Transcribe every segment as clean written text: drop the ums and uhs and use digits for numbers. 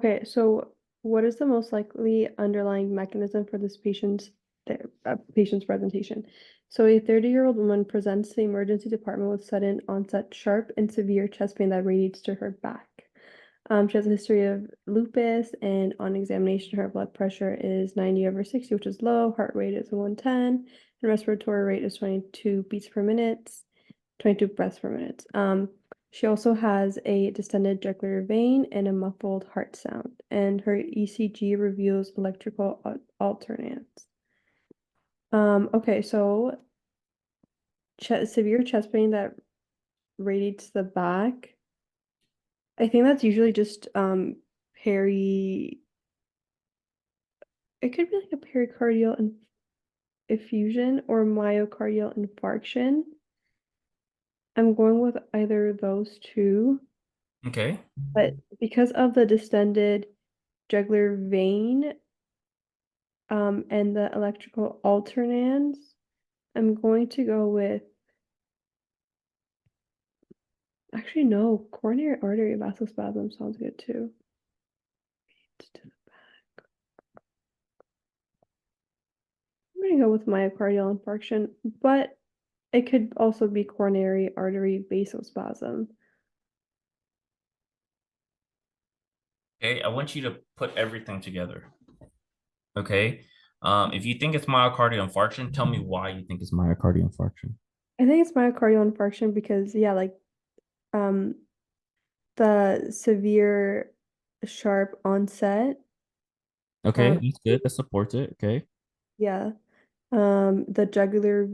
Okay, so what is the most likely underlying mechanism for this patient's presentation? So a 30-year-old woman presents to the emergency department with sudden onset sharp and severe chest pain that radiates to her back. She has a history of lupus, and on examination, her blood pressure is 90/60, which is low. Heart rate is 110, and respiratory rate is 22 beats per minute, 22 breaths per minute. She also has a distended jugular vein and a muffled heart sound, and her ECG reveals electrical alternance. Okay, so severe chest pain that radiates to the back. I think that's usually just peri. It could be like a pericardial effusion or myocardial infarction. I'm going with either of those two, Okay. but because of the distended jugular vein and the electrical alternans, I'm going to go with actually no, coronary artery vasospasm sounds good too. I'm gonna go with myocardial infarction, but it could also be coronary artery vasospasm. Okay, I want you to put everything together. Okay. If you think it's myocardial infarction, tell me why you think it's myocardial infarction. I think it's myocardial infarction because yeah, like um the severe sharp onset. Okay, Um that's good. That supports it. Okay. yeah. The jugular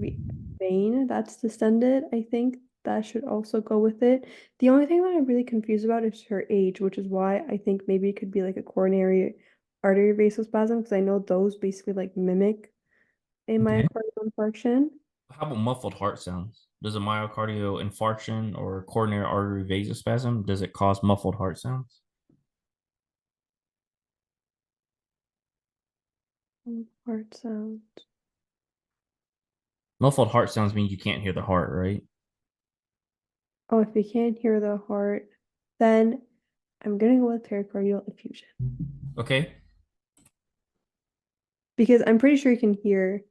vein that's distended, I think that should also go with it. The only thing that I'm really confused about is her age, which is why I think maybe it could be like a coronary artery vasospasm, because I know those basically like mimic a Okay. myocardial infarction. How about muffled heart sounds? Does a myocardial infarction or coronary artery vasospasm, does it cause muffled heart sounds? Heart sound. Muffled heart sounds mean you can't hear the heart, right? Oh, if you can't hear the heart, then I'm gonna go with pericardial effusion Okay. because I'm pretty sure you can hear.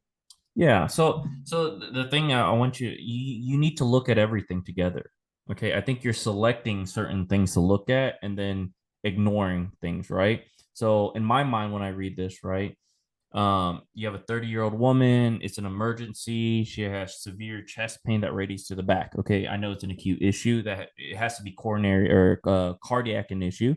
Yeah. So the thing I want you need to look at everything together. Okay. I think you're selecting certain things to look at and then ignoring things, right? So in my mind, when I read this, right, you have a 30-year-old woman. It's an emergency. She has severe chest pain that radiates to the back. Okay, I know it's an acute issue that it has to be coronary or cardiac an issue.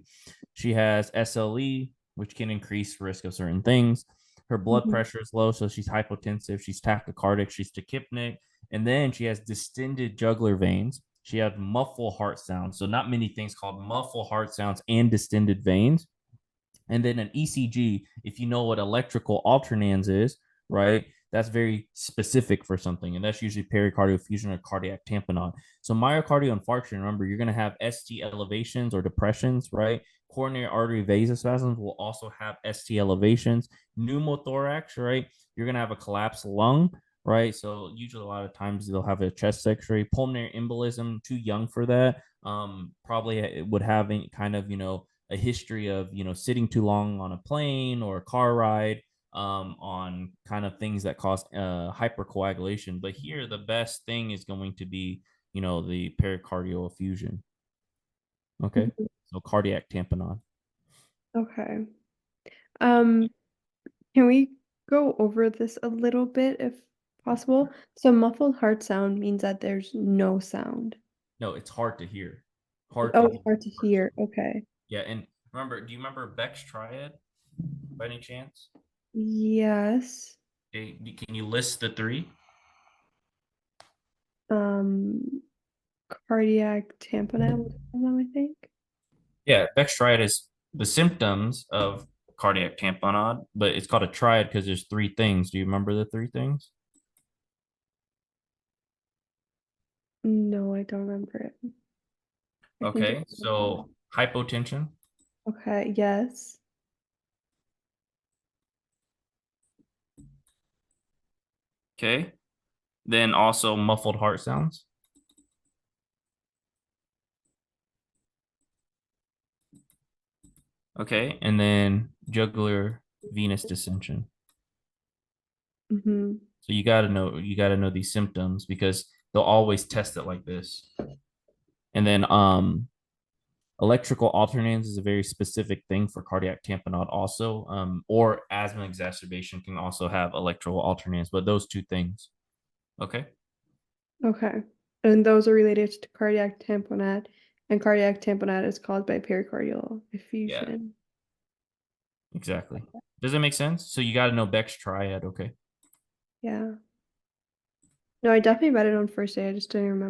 She has SLE, which can increase risk of certain things. Her blood Mhm. pressure is low, so she's hypotensive. She's tachycardic. She's tachypnic, and then she has distended jugular veins. She has muffled heart sounds. So not many things called muffled heart sounds and distended veins. And then an ECG, if you know what electrical alternans is, right? That's very specific for something, and that's usually pericardial fusion or cardiac tamponade. So myocardial infarction, remember, you're going to have ST elevations or depressions, right? Coronary artery vasospasms will also have ST elevations. Pneumothorax, right? You're going to have a collapsed lung, right? So usually a lot of times they'll have a chest X-ray. Pulmonary embolism, too young for that. Probably it would have any kind of, a history of sitting too long on a plane or a car ride, on kind of things that cause hypercoagulation. But here the best thing is going to be the pericardial effusion. Okay, Mhm. so cardiac tamponade. Okay. Um, can we go over this a little bit if possible? So muffled heart sound means that there's no sound. No, it's hard to hear. Hard to Oh, hear. it's hard to hear. Okay. Yeah, and remember, do you remember Beck's triad by any chance? Yes. Okay, can you list the three? Um, cardiac tamponade was one of them, I think. Yeah, Beck's triad is the symptoms of cardiac tamponade, but it's called a triad because there's three things. Do you remember the three things? No, I don't remember it. I think it's Okay, so hypotension. okay. Yes. Okay, then also muffled heart sounds. Okay, and then jugular venous dissension. Mm-hmm. So you got to know these symptoms because they'll always test it like this. And then electrical alternans is a very specific thing for cardiac tamponade also, or asthma exacerbation can also have electrical alternans, but those two things. Okay. Okay. And those are related to cardiac tamponade, and cardiac tamponade is caused by pericardial Yeah, effusion. exactly. Does it make sense? So you got to know Beck's triad. Okay. Yeah. No, I definitely read it on first day. I just didn't remember.